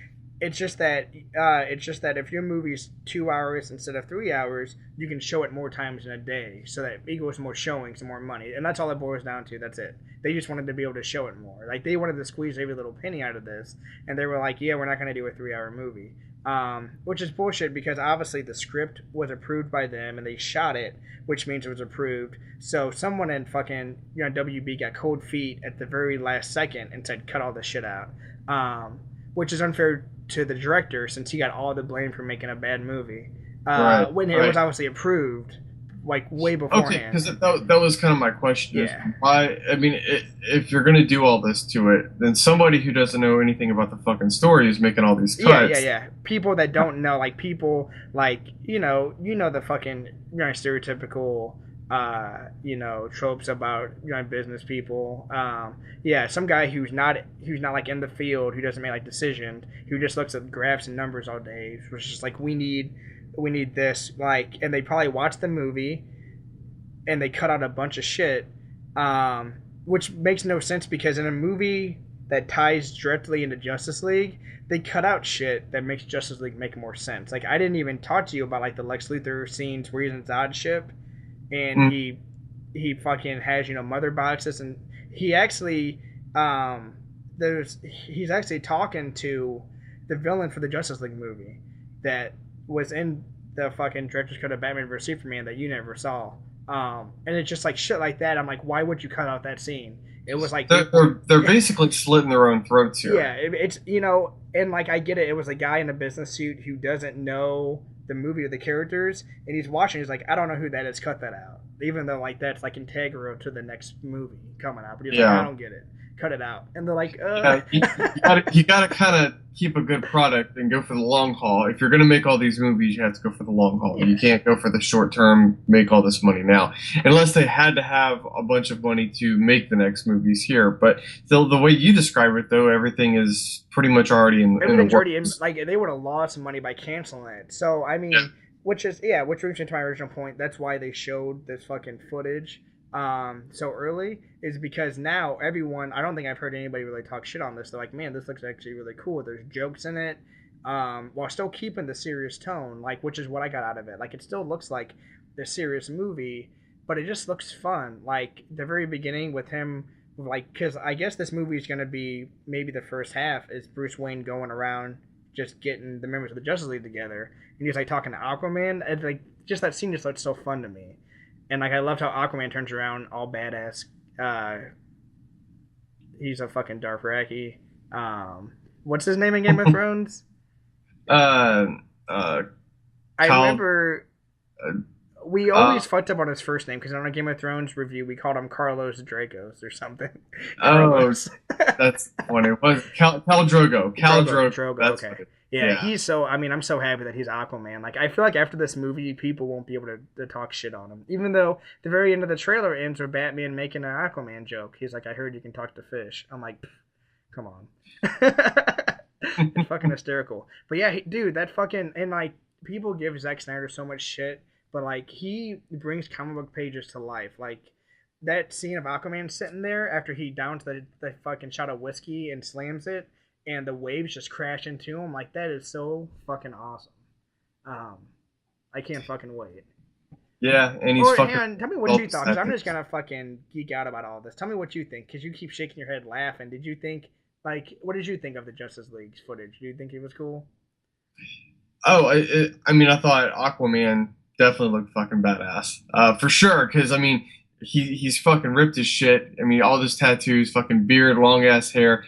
if your movie's 2 hours instead of 3 hours, you can show it more times in a day, so that equals more showings and more money. And that's all it boils down to. That's it. They just wanted to be able to show it more. Like they wanted to squeeze every little penny out of this, and they were like, "Yeah, we're not going to do a 3 hour movie." Which is bullshit because obviously the script was approved by them and they shot it, which means it was approved. So someone in fucking WB got cold feet at the very last second and said cut all this shit out, which is unfair to the director since he got all the blame for making a bad movie when it was obviously approved like way beforehand. Okay, because that was kind of my question. Yeah. Is why? I mean, if you're gonna do all this to it, then somebody who doesn't know anything about the fucking story is making all these cuts. Yeah. People that don't know, like people like the fucking stereotypical tropes about business people. Some guy who's not like in the field, who doesn't make like decisions, who just looks at graphs and numbers all day. It's just like we need this, like, and they probably watch the movie and they cut out a bunch of shit, which makes no sense because in a movie that ties directly into Justice League, they cut out shit that makes Justice League make more sense. Like I didn't even talk to you about like the Lex Luthor scenes where he's in Zod ship and he fucking has mother boxes, and he actually he's actually talking to the villain for the Justice League movie that was in the fucking director's cut of Batman vs Superman that you never saw. And it's just like shit like that. I'm like, why would you cut out that scene? It was like they're basically slitting their own throats here. Yeah, it's and like I get it. It was a guy in a business suit who doesn't know the movie or the characters, and he's watching. He's like, I don't know who that is. Cut that out. Even though like that's like integral to the next movie coming out. But he's like, I don't get it. Cut it out. And they're like, you gotta kind of keep a good product and go for the long haul. If you're gonna make all these movies, you have to go for the long haul. Yeah. You can't go for the short term, make all this money now, unless they had to have a bunch of money to make the next movies here. But the way you describe it, though, everything is pretty much already in the works. Like they would have lost money by canceling it. So I mean, which brings me to my original point. That's why they showed this fucking footage so early, is because now everyone, I don't think I've heard anybody really talk shit on this. They're like, man, this looks actually really cool. There's jokes in it, while still keeping the serious tone, like, which is what I got out of it. Like, it still looks like the serious movie, but it just looks fun. Like the very beginning with him, like, because I guess this movie is going to be, maybe the first half is Bruce Wayne going around just getting the members of the Justice League together, and he's like talking to Aquaman, and like just that scene just looks so fun to me. And like I loved how Aquaman turns around all badass. He's a fucking Dothraki. What's his name in Game of Thrones? I remember we always fucked up on his first name because on a Game of Thrones review we called him Carlos Dracos or something. That's funny. It was Khal Drogo. Khal Drogo. That's okay. Yeah, he's so. I mean, I'm so happy that he's Aquaman. Like, I feel like after this movie, people won't be able to talk shit on him. Even though the very end of the trailer ends with Batman making an Aquaman joke. He's like, "I heard you can talk to fish." I'm like, come on. It's fucking hysterical. But yeah, dude, that fucking, and like people give Zack Snyder so much shit, but like he brings comic book pages to life. Like that scene of Aquaman sitting there after he downs the fucking shot of whiskey and slams it, and the waves just crash into him. Like, that is so fucking awesome. I can't fucking wait. Yeah, and he's fucking... Hang on, tell me what you thought, because I'm just gonna fucking geek out about all this. Tell me what you think, because you keep shaking your head laughing. Did you think, like, what did you think of the Justice League's footage? Do you think it was cool? Oh, I mean, I thought Aquaman definitely looked fucking badass. For sure, because, I mean, he's fucking ripped as shit. I mean, all those tattoos, fucking beard, long-ass hair.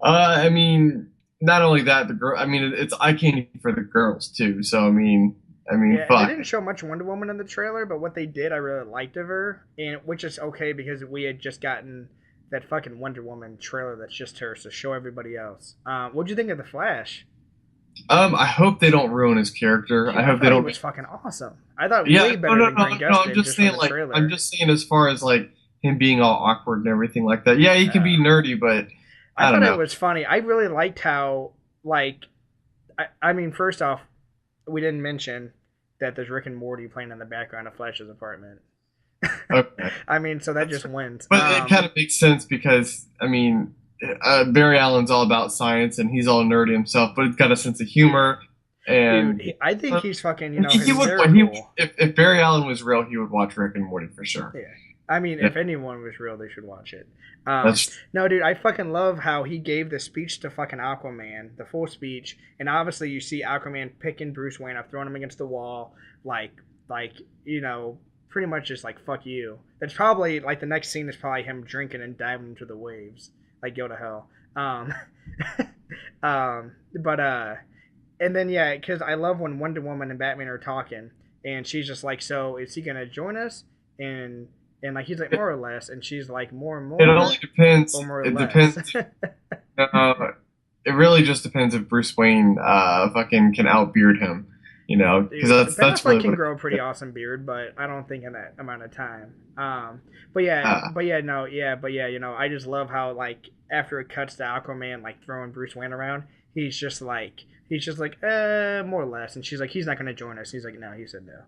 I mean, not only that, the girl. I mean, it's eye candy for the girls too. So I mean, yeah, fuck. They didn't show much Wonder Woman in the trailer, but what they did, I really liked of her, and which is okay because we had just gotten that fucking Wonder Woman trailer that's just her, so show everybody else. What'd you think of the Flash? I hope they don't ruin his character. I hope they don't. It was fucking awesome. I thought way better than Grant Gustin. I'm just saying, like, I'm just saying as far as like him being all awkward and everything like that. Yeah, he can be nerdy, but. I thought it was funny. I really liked how, like, I mean, first off, we didn't mention that there's Rick and Morty playing in the background of Flash's apartment. Okay. I mean, so that just wins. But it kind of makes sense because Barry Allen's all about science and he's all nerdy himself, but he's got a sense of humor. Dude, And I think he's fucking, he would hysterical. if Barry Allen was real, he would watch Rick and Morty for sure. Yeah. I mean, Yeah, if anyone was real, they should watch it. that's No, dude, I fucking love how he gave the speech to fucking Aquaman, the full speech, and obviously you see Aquaman picking Bruce Wayne up, throwing him against the wall, like pretty much just like fuck you. That's probably like the next scene is probably him drinking and diving into the waves, like go to hell. But and then yeah, because I love when Wonder Woman and Batman are talking, and she's just like, so is he gonna join us? And like he's like more or less, and she's like more and more. it only depends. Or more or It less. depends. It really just depends if Bruce Wayne fucking can outbeard him, because Ben that's Affleck really can what grow a pretty awesome beard, but I don't think in that amount of time. But yeah, I just love how like after it cuts to Aquaman like throwing Bruce Wayne around, he's just like more or less, and she's like, he's not gonna join us. He's like, no, he said no.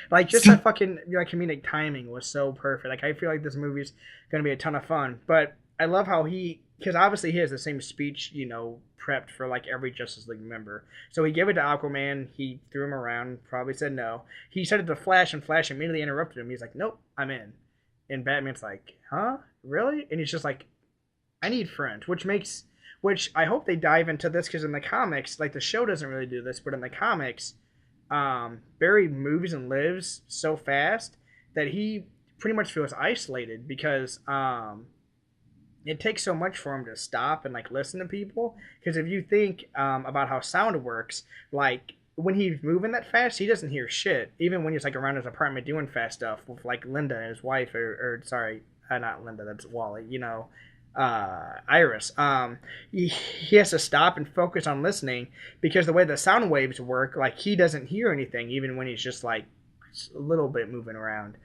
Like just that fucking comedic timing was so perfect. Like I feel like this movie's gonna be a ton of fun, but I love how because obviously he has the same speech, prepped for like every Justice League member. So he gave it to Aquaman. He threw him around. Probably said no. He said it to Flash, and Flash immediately interrupted him. He's like, "Nope, I'm in." And Batman's like, "Huh? Really?" And he's just like, "I need friends," which I hope they dive into this because in the comics, like the show doesn't really do this, but in the comics, Barry moves and lives so fast that he pretty much feels isolated because it takes so much for him to stop and like listen to people. Because if you think about how sound works, like when he's moving that fast, he doesn't hear shit. Even when he's like around his apartment doing fast stuff with like Linda and his wife, or sorry, not Linda, that's Wally. Iris. He has to stop and focus on listening because the way the sound waves work, like he doesn't hear anything even when he's just like a little bit moving around.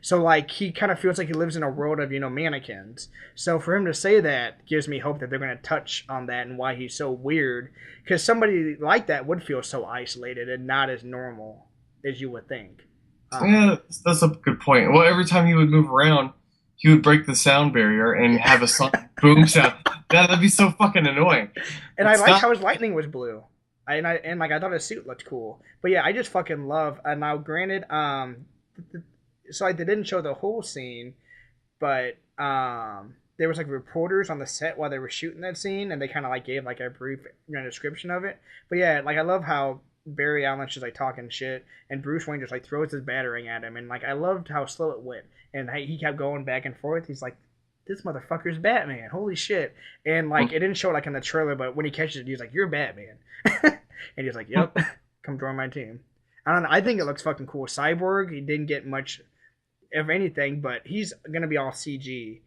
So like he kind of feels like he lives in a world of mannequins. So for him to say that gives me hope that they're going to touch on that and why he's so weird. Because somebody like that would feel so isolated and not as normal as you would think. Yeah, that's a good point. Well, every time he would move around, he would break the sound barrier and have a sonic boom sound. That'd be so fucking annoying. And I like how his lightning was blue. I thought his suit looked cool. But yeah, I just fucking love. Now, granted, so they didn't show the whole scene, but there was like reporters on the set while they were shooting that scene, and they kind of like gave like a brief description of it. But yeah, like I love how Barry Allen's just like talking shit, and Bruce Wayne just like throws his battering at him, and like I loved how slow it went, and he kept going back and forth. He's like, "This motherfucker's Batman! Holy shit!" And like it didn't show it like in the trailer, but when he catches it, he's like, "You're Batman," and he's like, "Yep, come join my team." I don't know. I think it looks fucking cool. Cyborg, he didn't get much of anything, but he's gonna be all CG.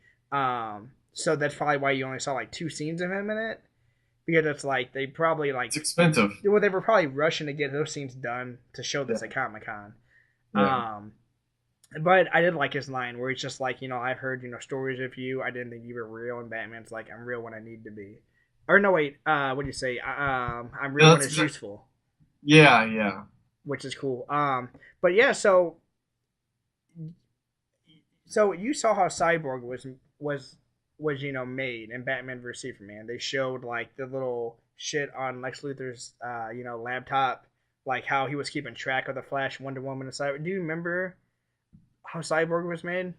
So that's probably why you only saw like 2 scenes of him in it. Because it's like they probably like it's expensive. Well, they were probably rushing to get those scenes done to show this at Comic-Con. Yeah. But I did like his line where he's just like, I've heard stories of you. I didn't think you were real, and Batman's like, I'm real when I need to be. Or no, wait. What do you say? I'm real when it's useful. Yeah. Which is cool. But yeah, so you saw how Cyborg was made in Batman vs Superman. They showed like the little shit on Lex Luthor's laptop, like how he was keeping track of the Flash, Wonder Woman, and Cyborg. Do you remember how Cyborg was made?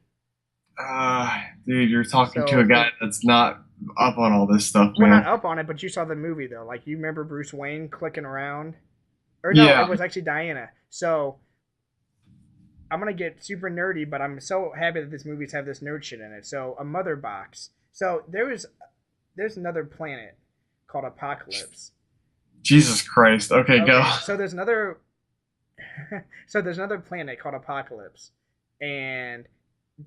Dude, you're talking to a guy that's not up on all this stuff, man. Well, not up on it, but you saw the movie though. Like you remember Bruce Wayne clicking around, or no, It was actually Diana. So I'm gonna get super nerdy, but I'm so happy that this movie's have this nerd shit in it. So a mother box. So there's another planet called Apocalypse. Jesus Christ. Okay, go. So there's another planet called Apocalypse, and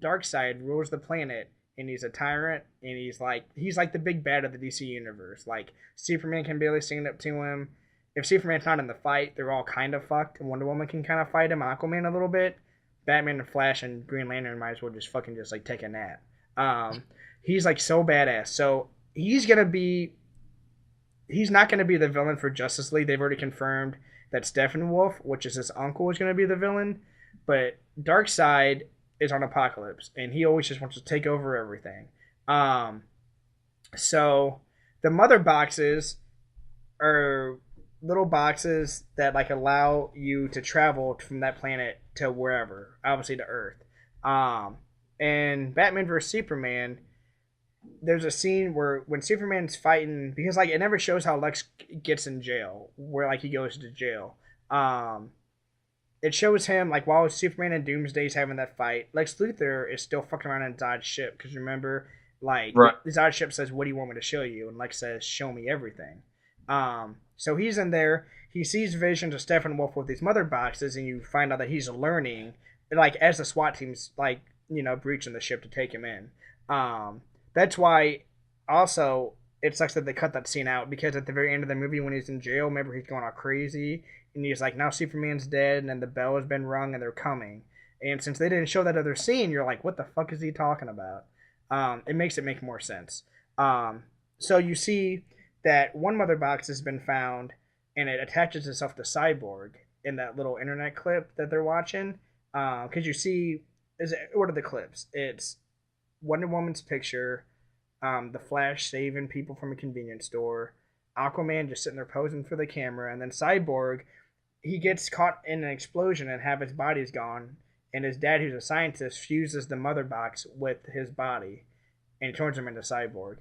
Darkseid rules the planet, and he's a tyrant, and he's like the big bad of the DC universe. Like Superman can barely stand up to him. If Superman's not in the fight, they're all kind of fucked. And Wonder Woman can kind of fight him, Aquaman a little bit. Batman and Flash and Green Lantern might as well just fucking just like take a nap. He's like so badass. So he's not gonna be the villain for Justice League. They've already confirmed that Steppenwolf, which is his uncle, is gonna be the villain. But Darkseid is on Apocalypse, and he always just wants to take over everything. Um, so the mother boxes are little boxes that like allow you to travel from that planet to wherever, obviously to Earth. And Batman vs Superman, there's a scene where when Superman's fighting, because like it never shows how Lex gets in jail, where like he goes to jail. It shows him like while Superman and Doomsday's having that fight, Lex Luthor is still fucking around in Zod's ship, because remember, like Right. Zod's ship says, "What do you want me to show you?" And Lex says, "Show me everything." So he's in there. He sees visions of Steppenwolf with these mother boxes, and you find out that he's learning, like as the SWAT team's like breaching the ship to take him in. That's why also it sucks that they cut that scene out, because at the very end of the movie when he's in jail, remember he's going all crazy and he's like, now Superman's dead and then the bell has been rung and they're coming. And since they didn't show that other scene, you're like, what the fuck is he talking about? It makes it make more sense. So you see that one mother box has been found and it attaches itself to Cyborg in that little internet clip that they're watching. Because you see, what are the clips? It's Wonder Woman's picture, the Flash saving people from a convenience store, Aquaman just sitting there posing for the camera, and then Cyborg, he gets caught in an explosion and half his body's gone, and his dad, who's a scientist, fuses the mother box with his body and turns him into Cyborg.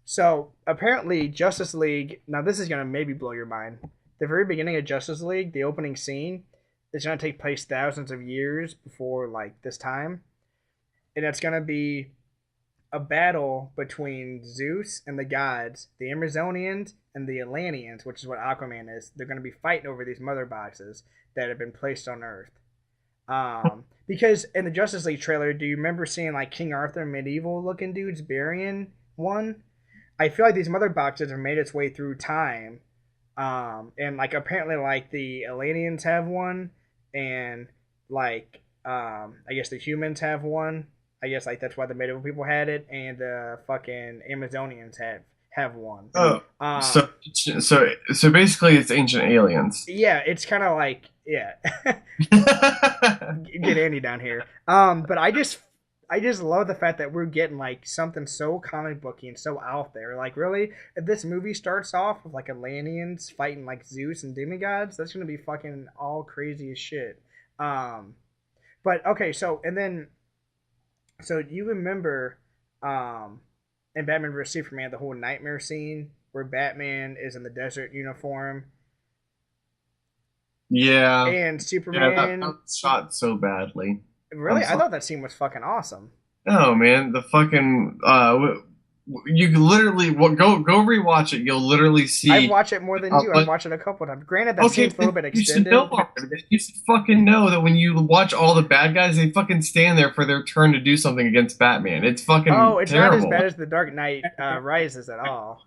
So apparently Justice League, now this is going to maybe blow your mind. The very beginning of Justice League, the opening scene, is going to take place thousands of years before like this time. And it's going to be a battle between Zeus and the gods, the Amazonians and the Atlanteans, which is what Aquaman is. They're going to be fighting over these mother boxes that have been placed on Earth. Because in the Justice League trailer, do you remember seeing like King Arthur medieval looking dudes burying one? I feel like these mother boxes have made its way through time. And like apparently like the Atlanteans have one, and like I guess the humans have one. I guess like that's why the medieval people had it, and the fucking Amazonians have one. Oh, so basically, it's ancient aliens. Yeah, it's kind of like get Andy down here. But I just love the fact that we're getting like something so comic booky and so out there. Like really, if this movie starts off with like Atlanteans fighting like Zeus and demigods, that's gonna be fucking all crazy as shit. But okay, so you remember in Batman vs Superman the whole nightmare scene where Batman is in the desert uniform. Yeah. And Superman that shot so badly. Really? I thought that scene was fucking awesome. Oh man, the fucking you literally go rewatch it. You'll literally see. I've watched it more than you. I've watched it a couple times. Granted, that scene's a little bit extended. You should fucking know that when you watch all the bad guys, they fucking stand there for their turn to do something against Batman. It's fucking it's terrible. Not as bad as The Dark Knight Rises at all.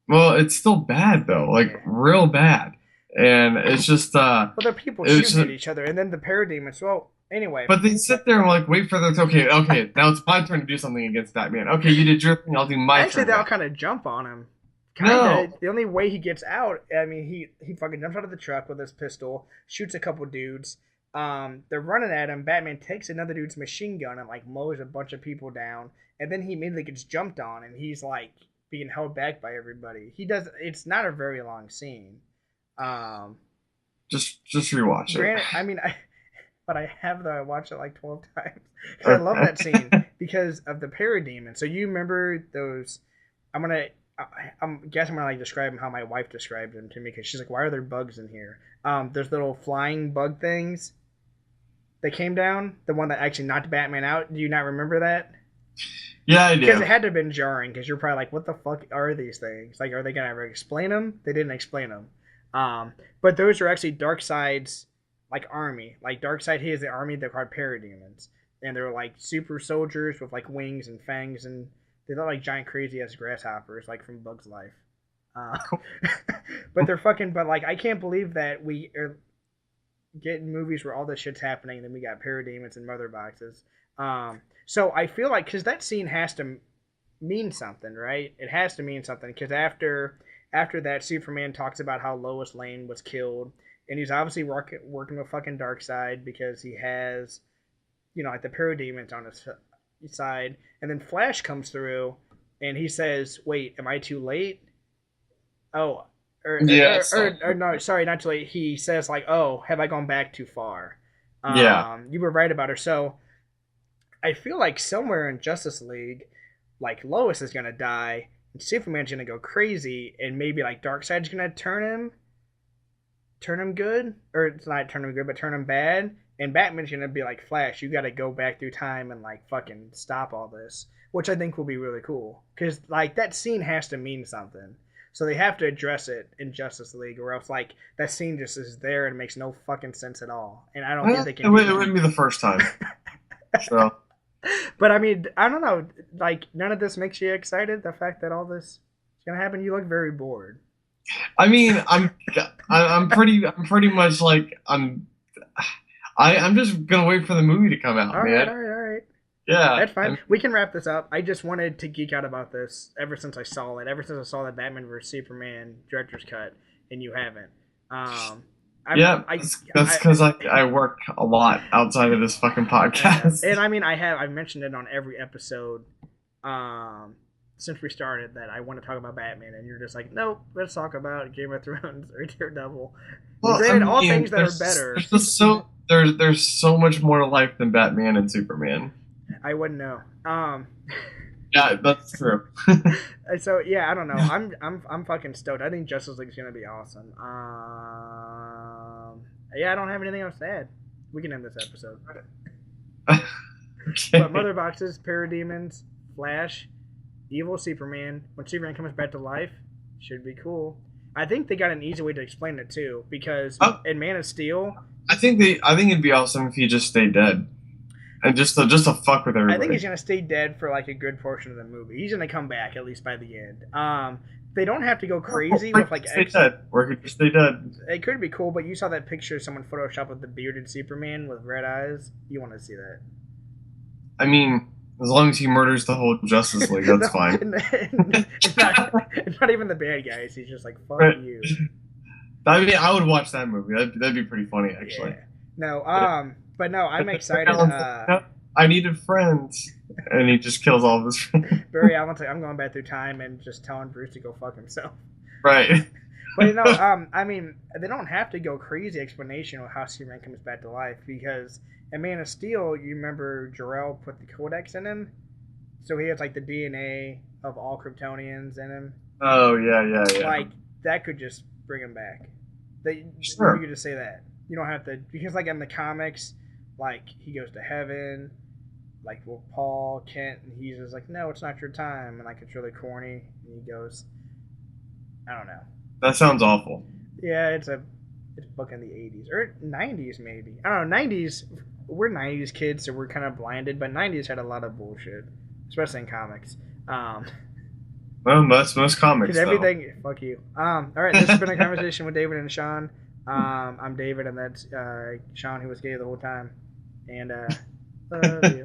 Well, it's still bad though, like real bad, and it's just. Well, there are people shooting at each other, and then the parademons. Well. Anyway. But they sit there and like wait for their okay, now it's my turn to do something against Batman. Okay, you did your thing, I'll do my turn. Actually, they'll kind of jump on him. Kinda. No. The only way he gets out, I mean, he fucking jumps out of the truck with his pistol, shoots a couple dudes. They're running at him. Batman takes another dude's machine gun and like mows a bunch of people down, and then he immediately gets jumped on, and he's like being held back by everybody. It's not a very long scene. Just rewatch it. I mean, but I watched it like 12 times. I love that scene because of the parademon. So you remember those? I'm guessing I'm gonna like describe them how my wife described them to me, because she's like, "Why are there bugs in here?" There's little flying bug things that came down. The one that actually knocked Batman out. Do you not remember that? Yeah, I do. Because it had to have been jarring. Because you're probably like, "What the fuck are these things? Like, are they gonna ever explain them?" They didn't explain them. But those are actually Darkseid's like army. Like Darkseid, he has the army they're called parademons, and they're like super soldiers with like wings and fangs, and they look like giant crazy ass grasshoppers, like from Bug's Life. But they're fucking. But like, I can't believe that we are getting movies where all this shit's happening, and then we got parademons and mother boxes. So I feel like because that scene has to mean something, right? It has to mean something because after that, Superman talks about how Lois Lane was killed. and he's obviously working with fucking Darkseid because he has, like the parademons on his side. And then Flash comes through, and he says, "Wait, am I too late?" Oh, Yes. or no, sorry, not too late. He says like, "Oh, have I gone back too far?" Yeah. You were right about her. So I feel like somewhere in Justice League, like Lois is gonna die, and Superman's gonna go crazy, and maybe like Darkseid's gonna turn him good, or it's not turn him good, but turn him bad. And Batman's gonna be like, Flash, you gotta go back through time and like fucking stop all this, which I think will be really cool because like that scene has to mean something. So they have to address it in Justice League, or else like that scene just is there and makes no fucking sense at all. And I don't think they can. It wouldn't be the first time. So. But I mean, I don't know. Like none of this makes you excited. The fact that all this is gonna happen, you look very bored. I mean, I'm pretty much like I'm just gonna wait for the movie to come out, all man. All right. Yeah, that's fine. We can wrap this up. I just wanted to geek out about this ever since I saw it. Ever since I saw the Batman vs Superman director's cut, and you haven't. That's because I work a lot outside of this fucking podcast. And I mean, I've mentioned it on every episode since we started that I want to talk about Batman, and you're just like, nope, let's talk about Game of Thrones or Daredevil. Well, granted, all things that are better. There's so much more to life than Batman and Superman. I wouldn't know. Yeah, that's true. So yeah, I don't know. I'm fucking stoked. I think Justice League is gonna be awesome. Yeah, I don't have anything else to add. We can end this episode. Okay. But Mother Boxes, Parademons, Flash, Evil Superman. When Superman comes back to life, should be cool. I think they got an easy way to explain it too, because in Man of Steel, I think it'd be awesome if he just stayed dead. And just to fuck with everybody. I think he's gonna stay dead for like a good portion of the movie. He's gonna come back at least by the end. They don't have to go crazy with like. Stay dead. Or he could stay dead. It could be cool, but you saw that picture someone photoshopped with the bearded Superman with red eyes. You want to see that? I mean, as long as he murders the whole Justice League, that's fine. Not even the bad guys. He's just like, fuck you. I mean, I would watch that movie. That'd be pretty funny, actually. Yeah. No, but no, I'm excited. I needed friends, and he just kills all of his friends. Barry Allen's like, I'm going back through time and just telling Bruce to go fuck himself. Right. But I mean, they don't have to go crazy explanation of how Superman comes back to life, because in Man of Steel, you remember Jor-El put the Codex in him, so he has like the DNA of all Kryptonians in him. Oh yeah. Like that could just bring him back. Sure. You could just say that. You don't have to, because like in the comics, like he goes to heaven, like with Paul Kent, and he's just like, no, it's not your time, and like it's really corny, and he goes, I don't know. That sounds awful. Yeah, it's a book in the 80s or 90s maybe. I don't know. 90s, we're 90s kids, so we're kind of blinded, but 90s had a lot of bullshit, especially in comics. Well, that's most comics. Everything. Fuck you. All right, this has been a conversation with David and Shawn. I'm David, and that's Shawn, who was gay the whole time. And love you.